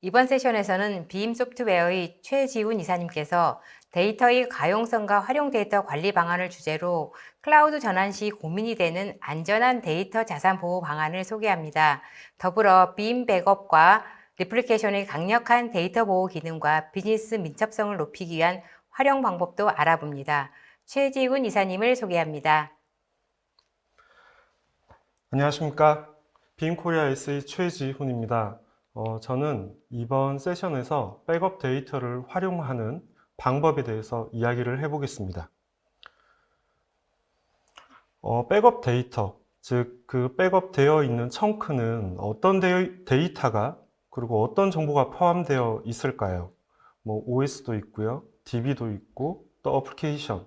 이번 세션에서는 비임 소프트웨어의 최지훈 이사님께서 데이터의 가용성과 활용 데이터 관리 방안을 주제로 클라우드 전환 시 고민이 되는 안전한 데이터 자산 보호 방안을 소개합니다. 더불어 비임 백업과 리플리케이션의 강력한 데이터 보호 기능과 비즈니스 민첩성을 높이기 위한 활용 방법도 알아봅니다. 최지훈 이사님을 소개합니다. 안녕하십니까. 비임코리아S의 최지훈입니다. 저는 이번 세션에서 백업 데이터를 활용하는 방법에 대해서 이야기를 해보겠습니다. 백업 데이터, 즉 그 백업되어 있는 청크는 어떤 데이터가 그리고 어떤 정보가 포함되어 있을까요? OS도 있고요, DB도 있고 또 어플리케이션,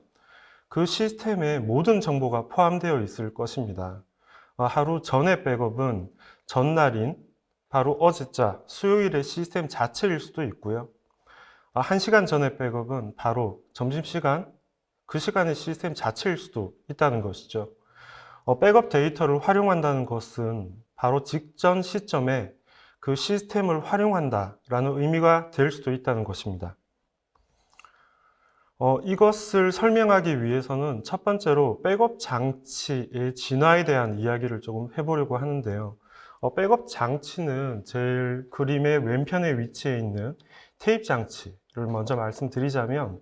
그 시스템에 모든 정보가 포함되어 있을 것입니다. 하루 전의 백업은 전날인 바로 어제자 수요일의 시스템 자체일 수도 있고요. 1시간 전의 백업은 바로 점심시간 그 시간의 시스템 자체일 수도 있다는 것이죠. 백업 데이터를 활용한다는 것은 바로 직전 시점에 그 시스템을 활용한다라는 의미가 될 수도 있다는 것입니다. 이것을 설명하기 위해서는 첫 번째로 백업 장치의 진화에 대한 이야기를 조금 해보려고 하는데요. 백업 장치는 제일 그림의 왼편에 위치해 있는 테이프 장치를 먼저 말씀드리자면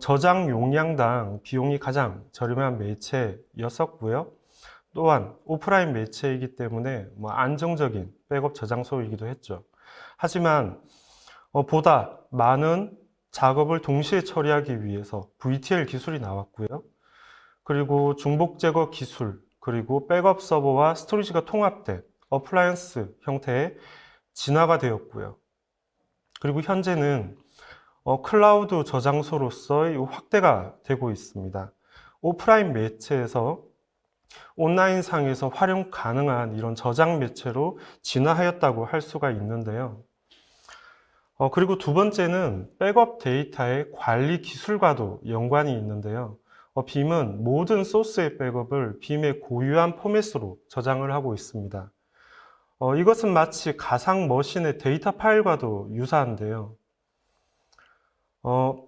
저장 용량당 비용이 가장 저렴한 매체였었고요. 또한 오프라인 매체이기 때문에 안정적인 백업 저장소이기도 했죠. 하지만 보다 많은 작업을 동시에 처리하기 위해서 VTL 기술이 나왔고요. 그리고 중복 제거 기술, 그리고 백업 서버와 스토리지가 통합된 어플라이언스 형태의 진화가 되었고요. 그리고 현재는 클라우드 저장소로서의 확대가 되고 있습니다. 오프라인 매체에서 온라인상에서 활용 가능한 이런 저장 매체로 진화하였다고 할 수가 있는데요. 그리고 두 번째는 백업 데이터의 관리 기술과도 연관이 있는데요. 빔은 모든 소스의 백업을 빔의 고유한 포맷으로 저장을 하고 있습니다. 이것은 마치 가상 머신의 데이터 파일과도 유사한데요.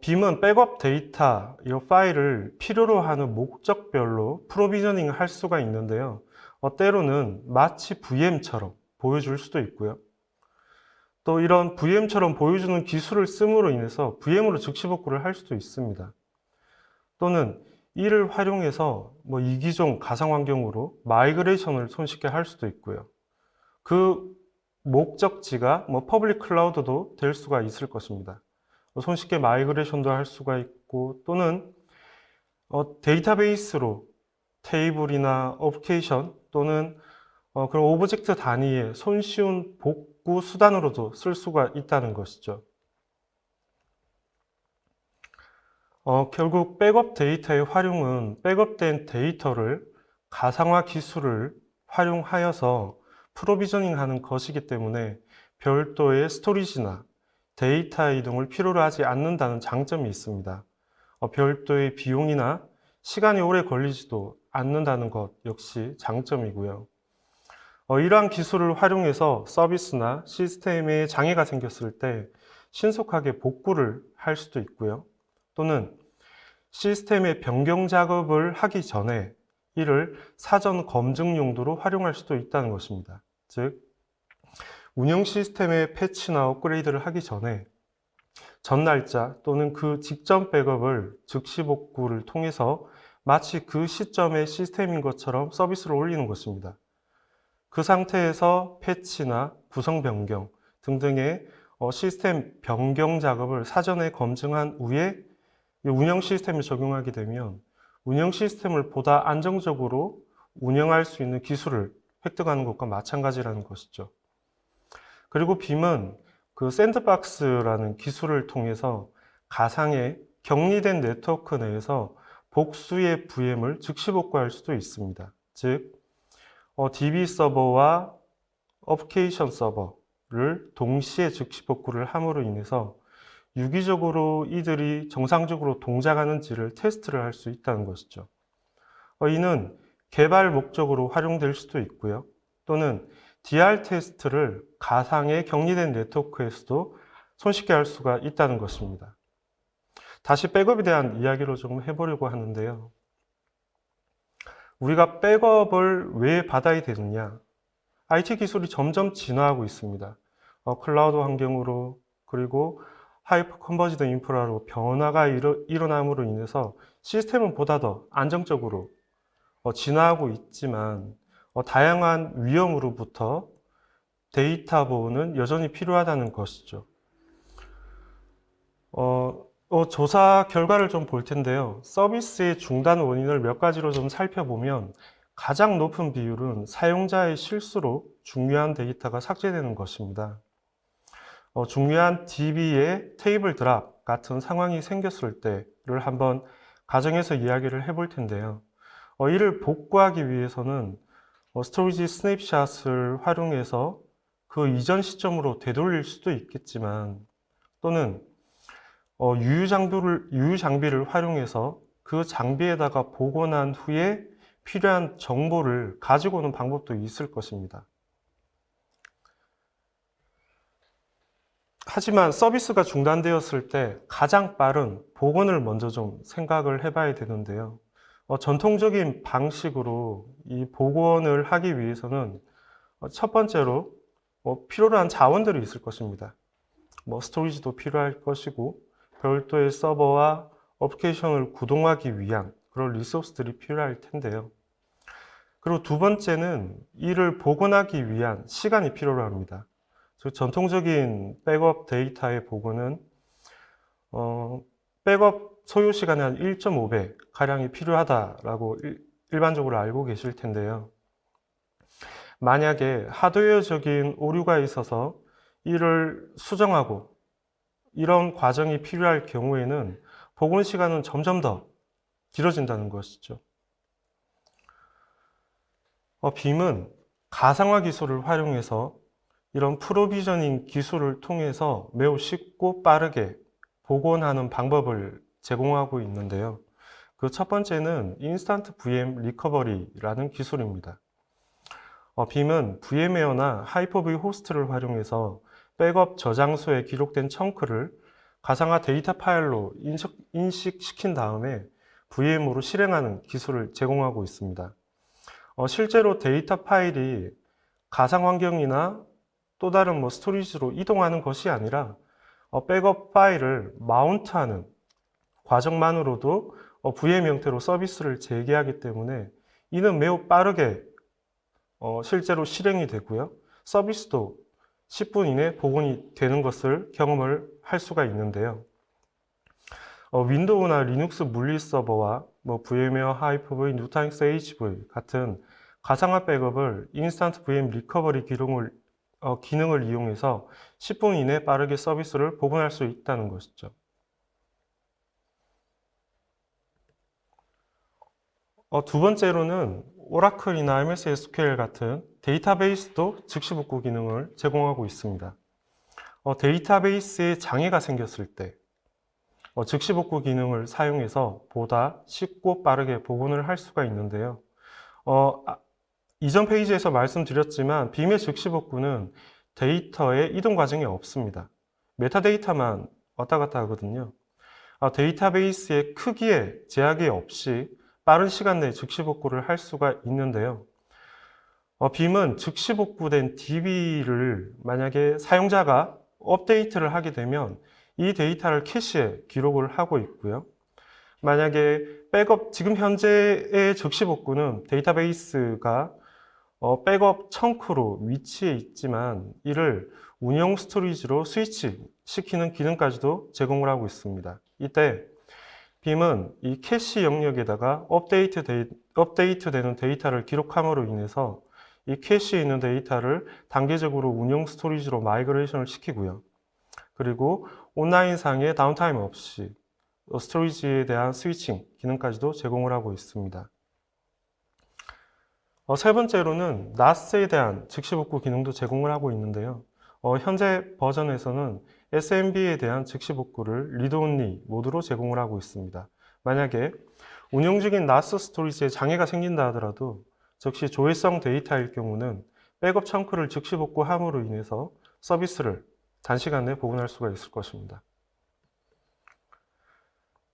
빔은 백업 데이터, 이 파일을 필요로 하는 목적별로 프로비저닝 할 수가 있는데요. 때로는 마치 VM처럼 보여줄 수도 있고요. 또 이런 VM처럼 보여주는 기술을 씀으로 인해서 VM으로 즉시 복구를 할 수도 있습니다. 또는 이를 활용해서 이기종 가상 환경으로 마이그레이션을 손쉽게 할 수도 있고요. 그 목적지가 퍼블릭 클라우드도 될 수가 있을 것입니다. 손쉽게 마이그레이션도 할 수가 있고 또는 데이터베이스로 테이블이나 어플리케이션 또는 그런 오브젝트 단위의 손쉬운 복구 수단으로도 쓸 수가 있다는 것이죠. 결국 백업 데이터의 활용은 백업된 데이터를 가상화 기술을 활용하여서 프로비저닝 하는 것이기 때문에 별도의 스토리지나 데이터 이동을 필요로 하지 않는다는 장점이 있습니다. 별도의 비용이나 시간이 오래 걸리지도 않는다는 것 역시 장점이고요. 이러한 기술을 활용해서 서비스나 시스템에 장애가 생겼을 때 신속하게 복구를 할 수도 있고요. 또는 시스템의 변경 작업을 하기 전에 이를 사전 검증 용도로 활용할 수도 있다는 것입니다. 즉, 운영 시스템의 패치나 업그레이드를 하기 전에 전날짜 또는 그 직전 백업을 즉시 복구를 통해서 마치 그 시점의 시스템인 것처럼 서비스를 올리는 것입니다. 그 상태에서 패치나 구성 변경 등등의 시스템 변경 작업을 사전에 검증한 후에 운영 시스템을 적용하게 되면 운영 시스템을 보다 안정적으로 운영할 수 있는 기술을 획득하는 것과 마찬가지라는 것이죠. 그리고 빔은 그 샌드박스라는 기술을 통해서 가상의 격리된 네트워크 내에서 복수의 VM을 즉시 복구할 수도 있습니다. 즉, DB 서버와 어플리케이션 서버를 동시에 즉시 복구를 함으로 인해서 유기적으로 이들이 정상적으로 동작하는지를 테스트를 할 수 있다는 것이죠. 이는 개발 목적으로 활용될 수도 있고요. 또는 DR 테스트를 가상의 격리된 네트워크에서도 손쉽게 할 수가 있다는 것입니다. 다시 백업에 대한 이야기를 좀 해보려고 하는데요. 우리가 백업을 왜 받아야 되느냐? IT 기술이 점점 진화하고 있습니다. 클라우드 환경으로 그리고 하이퍼 컨버지드 인프라로 변화가 일어남으로 인해서 시스템은 보다 더 안정적으로 진화하고 있지만 다양한 위험으로부터 데이터 보호는 여전히 필요하다는 것이죠. 조사 결과를 좀 볼 텐데요. 서비스의 중단 원인을 몇 가지로 좀 살펴보면 가장 높은 비율은 사용자의 실수로 중요한 데이터가 삭제되는 것입니다. 중요한 DB의 테이블 드랍 같은 상황이 생겼을 때를 한번 가정에서 이야기를 해볼 텐데요. 이를 복구하기 위해서는 스토리지 스냅샷을 활용해서 그 이전 시점으로 되돌릴 수도 있겠지만 또는 유유 장비를 활용해서 그 장비에다가 복원한 후에 필요한 정보를 가지고 오는 방법도 있을 것입니다. 하지만 서비스가 중단되었을 때 가장 빠른 복원을 먼저 좀 생각을 해봐야 되는데요. 전통적인 방식으로 이 복원을 하기 위해서는 첫 번째로 필요로 한 자원들이 있을 것입니다. 스토리지도 필요할 것이고 별도의 서버와 어플리케이션을 구동하기 위한 그런 리소스들이 필요할 텐데요. 그리고 두 번째는 이를 복원하기 위한 시간이 필요로 합니다. 즉 전통적인 백업 데이터의 복원은 백업 소요 시간의 한 1.5배 가량이 필요하다라고 일반적으로 알고 계실 텐데요. 만약에 하드웨어적인 오류가 있어서 이를 수정하고 이런 과정이 필요할 경우에는 복원 시간은 점점 더 길어진다는 것이죠. 빔은 가상화 기술을 활용해서 이런 프로비저닝 기술을 통해서 매우 쉽고 빠르게 복원하는 방법을 제공하고 있는데요. 그 첫 번째는 인스턴트 VM 리커버리라는 기술입니다. 빔은 VMware나 하이퍼V 호스트를 활용해서 백업 저장소에 기록된 청크를 가상화 데이터 파일로 인식시킨 다음에 VM으로 실행하는 기술을 제공하고 있습니다. 실제로 데이터 파일이 가상 환경이나 또 다른 스토리지로 이동하는 것이 아니라 백업 파일을 마운트하는 과정만으로도 VM 형태로 서비스를 재개하기 때문에 이는 매우 빠르게 실제로 실행이 되고요. 서비스도 10분 이내 복원이 되는 것을 경험을 할 수가 있는데요. 윈도우나 리눅스 물리 서버와 VM웨어, 하이퍼V, 누타닉스 HV 같은 가상화 백업을 인스턴트 VM 리커버리 기능을 이용해서 10분 이내 빠르게 서비스를 복원할 수 있다는 것이죠. 두 번째로는 오라클이나 MS SQL 같은 데이터베이스도 즉시 복구 기능을 제공하고 있습니다. 데이터베이스에 장애가 생겼을 때 즉시 복구 기능을 사용해서 보다 쉽고 빠르게 복원을 할 수가 있는데요. 이전 페이지에서 말씀드렸지만 빔의 즉시 복구는 데이터의 이동 과정이 없습니다. 메타데이터만 왔다 갔다 하거든요. 데이터베이스의 크기에 제약이 없이 빠른 시간 내에 즉시 복구를 할 수가 있는데요. 빔은 즉시 복구된 DB를 만약에 사용자가 업데이트를 하게 되면 이 데이터를 캐시에 기록을 하고 있고요. 만약에 지금 현재의 즉시 복구는 데이터베이스가 백업 청크로 위치해 있지만 이를 운영 스토리지로 스위치 시키는 기능까지도 제공을 하고 있습니다. 이때 빔은 이 캐시 영역에다가 업데이트되는 데이터를 기록함으로 인해서 이 캐시에 있는 데이터를 단계적으로 운영 스토리지로 마이그레이션을 시키고요. 그리고 온라인상의 다운타임 없이 스토리지에 대한 스위칭 기능까지도 제공을 하고 있습니다. 세 번째로는 NAS에 대한 즉시 복구 기능도 제공을 하고 있는데요. 현재 버전에서는 SMB에 대한 즉시 복구를 리드-온리 모드로 제공을 하고 있습니다. 만약에 운영 중인 NAS 스토리지에 장애가 생긴다 하더라도 즉시 조회성 데이터일 경우는 백업 청크를 즉시 복구함으로 인해서 서비스를 단시간 내에 복원할 수가 있을 것입니다.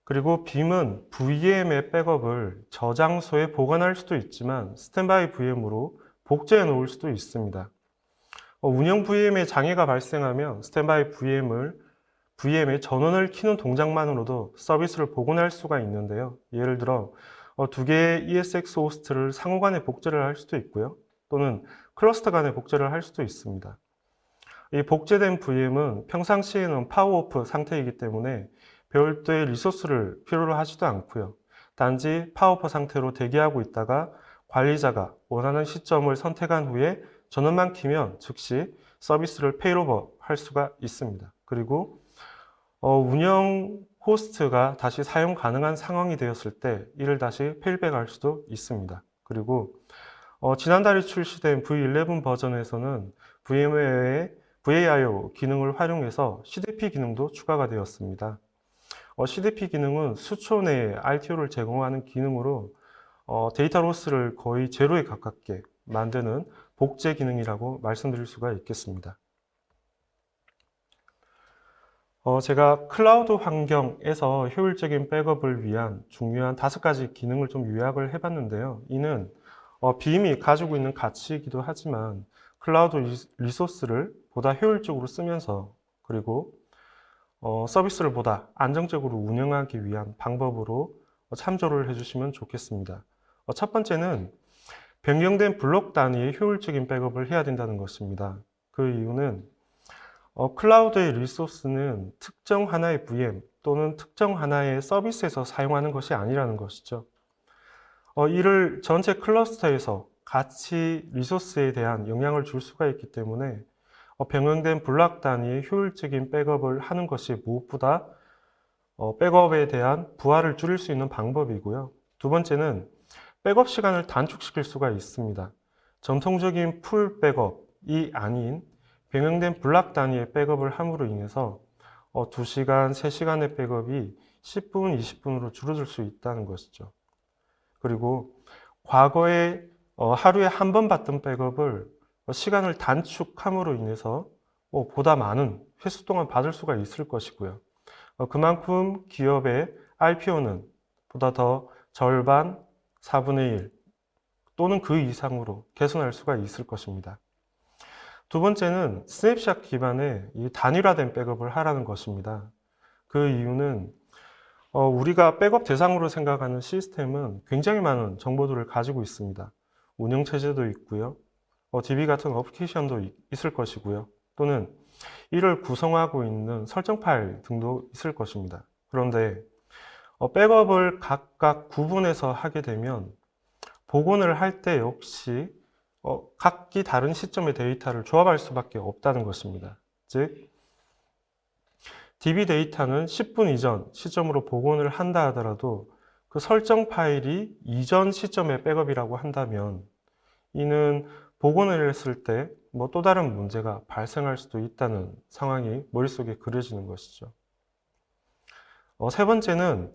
그리고 빔은 VM의 백업을 저장소에 보관할 수도 있지만 스탠바이 VM으로 복제해 놓을 수도 있습니다. 운영 VM에 장애가 발생하면 스탠바이 VM의 전원을 켜는 동작만으로도 서비스를 복원할 수가 있는데요. 예를 들어 두 개의 ESX 호스트를 상호간에 복제를 할 수도 있고요. 또는 클러스터 간에 복제를 할 수도 있습니다. 이 복제된 VM은 평상시에는 파워오프 상태이기 때문에 별도의 리소스를 필요로 하지도 않고요. 단지 파워오프 상태로 대기하고 있다가 관리자가 원하는 시점을 선택한 후에 전원만 켜면 즉시 서비스를 페일오버 할 수가 있습니다. 그리고 운영 호스트가 다시 사용 가능한 상황이 되었을 때 이를 다시 페일백할 수도 있습니다. 그리고 지난달에 출시된 V11 버전에서는 VMware의 VAIO 기능을 활용해서 CDP 기능도 추가가 되었습니다. CDP 기능은 수초 내에 RTO를 제공하는 기능으로 데이터 로스를 거의 제로에 가깝게 만드는 복제 기능이라고 말씀드릴 수가 있겠습니다. 제가 클라우드 환경에서 효율적인 백업을 위한 중요한 5가지 기능을 좀 요약을 해봤는데요. 이는 빔이 가지고 있는 가치이기도 하지만 클라우드 리소스를 보다 효율적으로 쓰면서 그리고 서비스를 보다 안정적으로 운영하기 위한 방법으로 참조를 해주시면 좋겠습니다. 첫 번째는 변경된 블록 단위의 효율적인 백업을 해야 된다는 것입니다. 그 이유는 클라우드의 리소스는 특정 하나의 VM 또는 특정 하나의 서비스에서 사용하는 것이 아니라는 것이죠. 이를 전체 클러스터에서 같이 리소스에 대한 영향을 줄 수가 있기 때문에 변경된 블록 단위의 효율적인 백업을 하는 것이 무엇보다 백업에 대한 부하를 줄일 수 있는 방법이고요. 두 번째는 백업 시간을 단축시킬 수가 있습니다. 전통적인 풀 백업이 아닌 변경된 블록 단위의 백업을 함으로 인해서 2시간, 3시간의 백업이 10분, 20분으로 줄어들 수 있다는 것이죠. 그리고 과거에 하루에 한 번 받던 백업을 시간을 단축함으로 인해서 보다 많은 횟수 동안 받을 수가 있을 것이고요. 그만큼 기업의 RPO는 보다 더 절반, 4분의 1 또는 그 이상으로 개선할 수가 있을 것입니다. 두 번째는 스냅샷 기반의 이 단일화된 백업을 하라는 것입니다. 그 이유는 우리가 백업 대상으로 생각하는 시스템은 굉장히 많은 정보들을 가지고 있습니다. 운영체제도 있고요. DB 같은 어플리케이션도 있을 것이고요. 또는 이를 구성하고 있는 설정 파일 등도 있을 것입니다. 그런데 백업을 각각 구분해서 하게 되면 복원을 할 때 역시 각기 다른 시점의 데이터를 조합할 수밖에 없다는 것입니다. 즉, DB 데이터는 10분 이전 시점으로 복원을 한다 하더라도 그 설정 파일이 이전 시점의 백업이라고 한다면 이는 복원을 했을 때 또 다른 문제가 발생할 수도 있다는 상황이 머릿속에 그려지는 것이죠. 세 번째는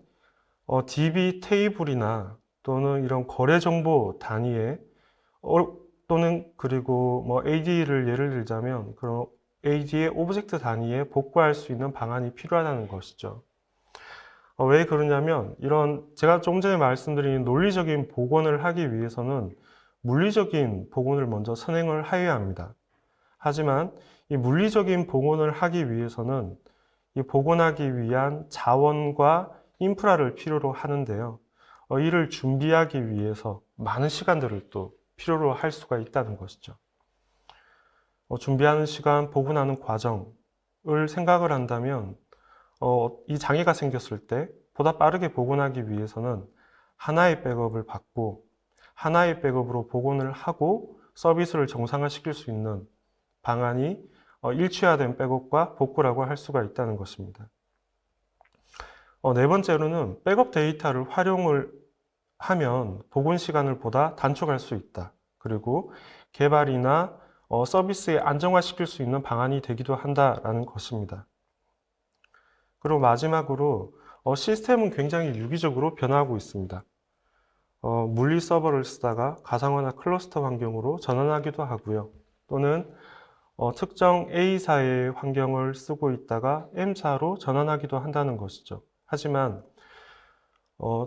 DB 테이블이나 또는 이런 거래 정보 단위에 또는 그리고 AD를 예를 들자면 그런 AD의 오브젝트 단위에 복구할 수 있는 방안이 필요하다는 것이죠. 왜 그러냐면 제가 조금 전에 말씀드린 논리적인 복원을 하기 위해서는 물리적인 복원을 먼저 선행을 하여야 합니다. 하지만 이 물리적인 복원을 하기 위해서는 이 복원하기 위한 자원과 인프라를 필요로 하는데요. 이를 준비하기 위해서 많은 시간들을 또 필요로 할 수가 있다는 것이죠. 준비하는 시간, 복원하는 과정을 생각을 한다면 이 장애가 생겼을 때 보다 빠르게 복원하기 위해서는 하나의 백업을 받고 하나의 백업으로 복원을 하고 서비스를 정상화시킬 수 있는 방안이 일치화된 백업과 복구라고 할 수가 있다는 것입니다. 네 번째로는 백업 데이터를 활용을 하면 복원 시간을 보다 단축할 수 있다. 그리고 개발이나 서비스에 안정화시킬 수 있는 방안이 되기도 한다라는 것입니다. 그리고 마지막으로 시스템은 굉장히 유기적으로 변화하고 있습니다. 물리 서버를 쓰다가 가상화나 클러스터 환경으로 전환하기도 하고요. 또는 특정 A사의 환경을 쓰고 있다가 M사로 전환하기도 한다는 것이죠. 하지만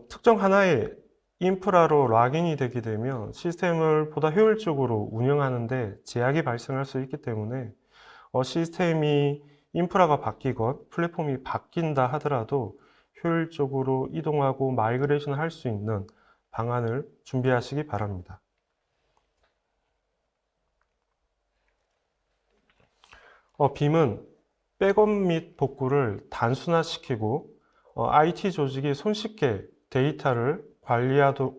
특정 하나의 인프라로 락인이 되게 되면 시스템을 보다 효율적으로 운영하는데 제약이 발생할 수 있기 때문에 시스템이 인프라가 바뀌건 플랫폼이 바뀐다 하더라도 효율적으로 이동하고 마이그레이션 할 수 있는 방안을 준비하시기 바랍니다. 빔은 백업 및 복구를 단순화시키고 IT 조직이 손쉽게 데이터를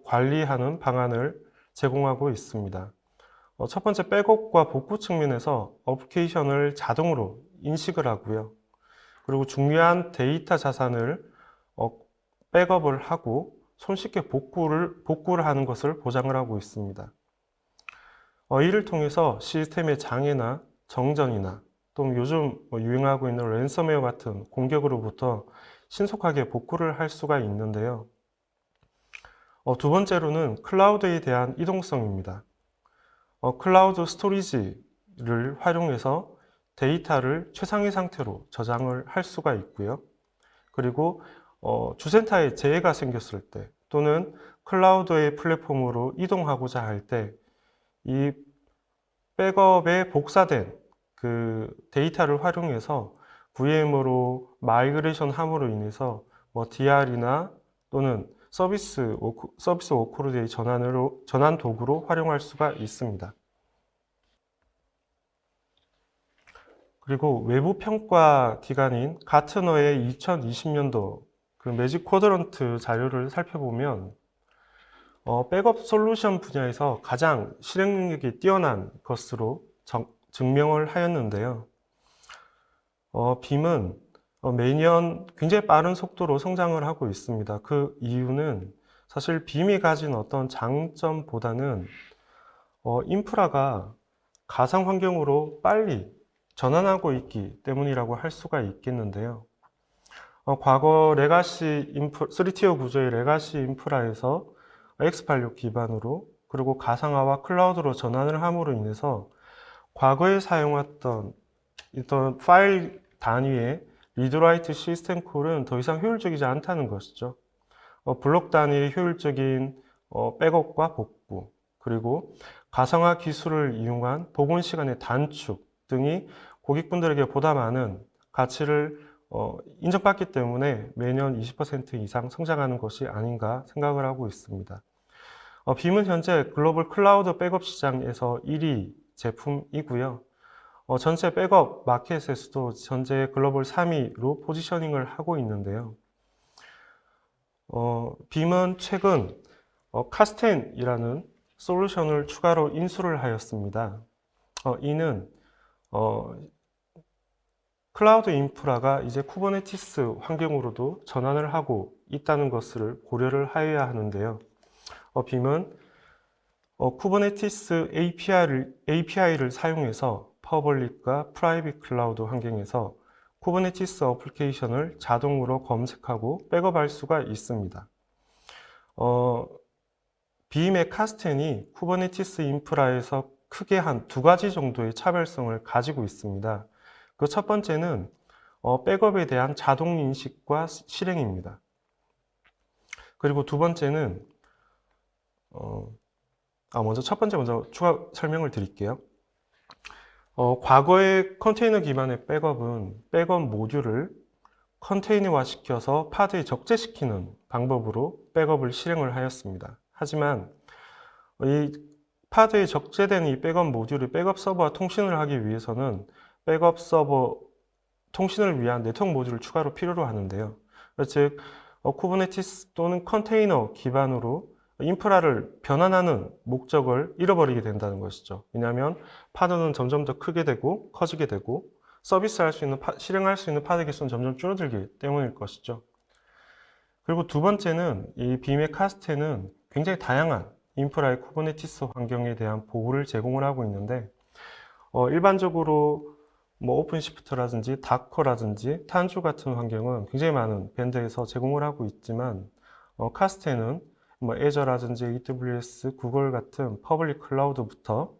관리하는 방안을 제공하고 있습니다. 첫 번째 백업과 복구 측면에서 어플리케이션을 자동으로 인식을 하고요. 그리고 중요한 데이터 자산을 백업을 하고 손쉽게 복구를 하는 것을 보장을 하고 있습니다. 이를 통해서 시스템의 장애나 정전이나 또 요즘 유행하고 있는 랜섬웨어 같은 공격으로부터 신속하게 복구를 할 수가 있는데요. 두 번째로는 클라우드에 대한 이동성입니다. 클라우드 스토리지를 활용해서 데이터를 최상의 상태로 저장을 할 수가 있고요. 그리고 주센터에 재해가 생겼을 때 또는 클라우드의 플랫폼으로 이동하고자 할 때 이 백업에 복사된 그 데이터를 활용해서 VM으로 마이그레이션 함으로 인해서 DR이나 또는 서비스 워크로드의 전환 도구로 활용할 수가 있습니다. 그리고 외부 평가 기관인 가트너의 2020년도 그 매직 쿼드런트 자료를 살펴보면 백업 솔루션 분야에서 가장 실행 능력이 뛰어난 것으로 증명을 하였는데요. 빔은 매년 굉장히 빠른 속도로 성장을 하고 있습니다. 그 이유는 사실 빔이 가진 어떤 장점보다는 인프라가 가상 환경으로 빨리 전환하고 있기 때문이라고 할 수가 있겠는데요. 과거 레가시 3티어 구조의 레가시 인프라에서 x86 기반으로 그리고 가상화와 클라우드로 전환을 함으로 인해서 과거에 사용했던 어떤 파일 단위의 리드라이트 시스템 콜은 더 이상 효율적이지 않다는 것이죠. 블록 단위의 효율적인 백업과 복구, 그리고 가상화 기술을 이용한 복원 시간의 단축 등이 고객분들에게 보다 많은 가치를 인정받기 때문에 매년 20% 이상 성장하는 것이 아닌가 생각을 하고 있습니다. 빔은 현재 글로벌 클라우드 백업 시장에서 1위 제품이고요. 전체 백업 마켓에서도 현재 글로벌 3위로 포지셔닝을 하고 있는데요. 빔은 최근 카스텐이라는 솔루션을 추가로 인수를 하였습니다. 이는 클라우드 인프라가 이제 쿠버네티스 환경으로도 전환을 하고 있다는 것을 고려를 하여야 하는데요. 빔은 쿠버네티스 API를 사용해서 퍼블릭과 프라이빗 클라우드 환경에서 쿠버네티스 어플리케이션을 자동으로 검색하고 백업할 수가 있습니다. 빔의 카스텐이 쿠버네티스 인프라에서 크게 한 두 가지 정도의 차별성을 가지고 있습니다. 그 첫 번째는 백업에 대한 자동 인식과 실행입니다. 그리고 두 번째는 첫 번째 추가 설명을 드릴게요. 과거의 컨테이너 기반의 백업은 백업 모듈을 컨테이너화 시켜서 파드에 적재시키는 방법으로 백업을 실행을 하였습니다. 하지만 이 파드에 적재된 이 백업 모듈을 백업 서버와 통신을 하기 위해서는 백업 서버 통신을 위한 네트워크 모듈을 추가로 필요로 하는데요. 즉, 쿠버네티스 또는 컨테이너 기반으로 인프라를 변환하는 목적을 잃어버리게 된다는 것이죠. 왜냐하면 파드는 점점 더 크게 되고 커지게 되고 실행할 수 있는 파드 개수는 점점 줄어들기 때문일 것이죠. 그리고 두 번째는 이 빔의 카스텐은 굉장히 다양한 인프라의 쿠버네티스 환경에 대한 보호를 제공을 하고 있는데 일반적으로 오픈시프트라든지 다커라든지 탄주 같은 환경은 굉장히 많은 밴드에서 제공을 하고 있지만 카스텐은 애저라든지 AWS, 구글 같은 퍼블릭 클라우드부터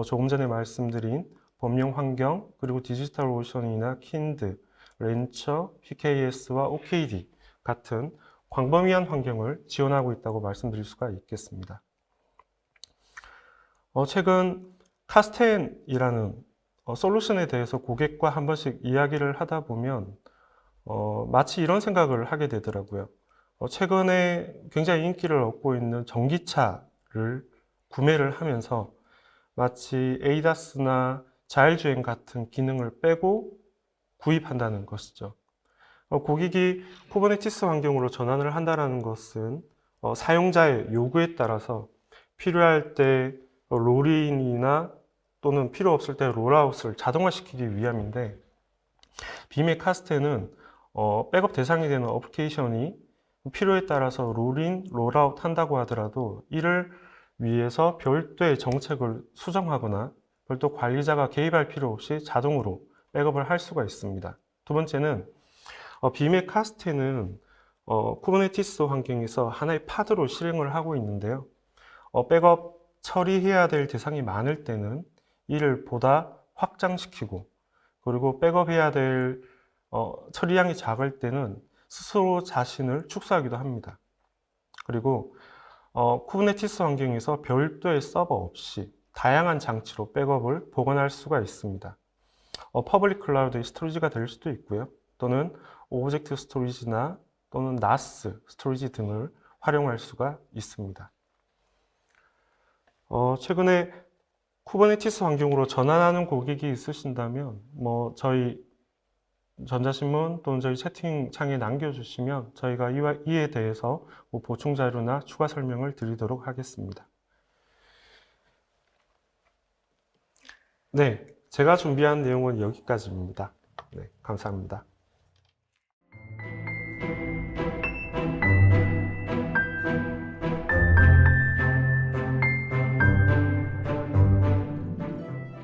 조금 전에 말씀드린 범용 환경, 그리고 디지털 오션이나 킨드, 렌처, PKS와 OKD 같은 광범위한 환경을 지원하고 있다고 말씀드릴 수가 있겠습니다. 최근 카스텐이라는 솔루션에 대해서 고객과 한 번씩 이야기를 하다 보면 마치 이런 생각을 하게 되더라고요. 최근에 굉장히 인기를 얻고 있는 전기차를 구매를 하면서 마치 ADAS나 자율주행 같은 기능을 빼고 구입한다는 것이죠. 고객이 쿠버네티스 환경으로 전환을 한다는 것은 사용자의 요구에 따라서 필요할 때 롤인이나 또는 필요 없을 때 롤아웃을 자동화시키기 위함인데, 빔의 카스테는 백업 대상이 되는 어플리케이션이 필요에 따라서 롤인, 롤아웃 한다고 하더라도 이를 위해서 별도의 정책을 수정하거나 별도 관리자가 개입할 필요 없이 자동으로 백업을 할 수가 있습니다. 두 번째는 빔의 카스테는 쿠버네티스 환경에서 하나의 파드로 실행을 하고 있는데요. 백업 처리해야 될 대상이 많을 때는 이를 보다 확장시키고, 그리고 백업해야 될 처리량이 작을 때는 스스로 자신을 축소하기도 합니다. 그리고 쿠버네티스 환경에서 별도의 서버 없이 다양한 장치로 백업을 보관할 수가 있습니다. 퍼블릭 클라우드의 스토리지가 될 수도 있고요. 또는 오브젝트 스토리지나 또는 NAS 스토리지 등을 활용할 수가 있습니다. 최근에 쿠버네티스 환경으로 전환하는 고객이 있으신다면 저희 전자신문 또는 저희 채팅창에 남겨주시면 저희가 이에 대해서 보충 자료나 추가 설명을 드리도록 하겠습니다. 네, 제가 준비한 내용은 여기까지입니다. 네, 감사합니다.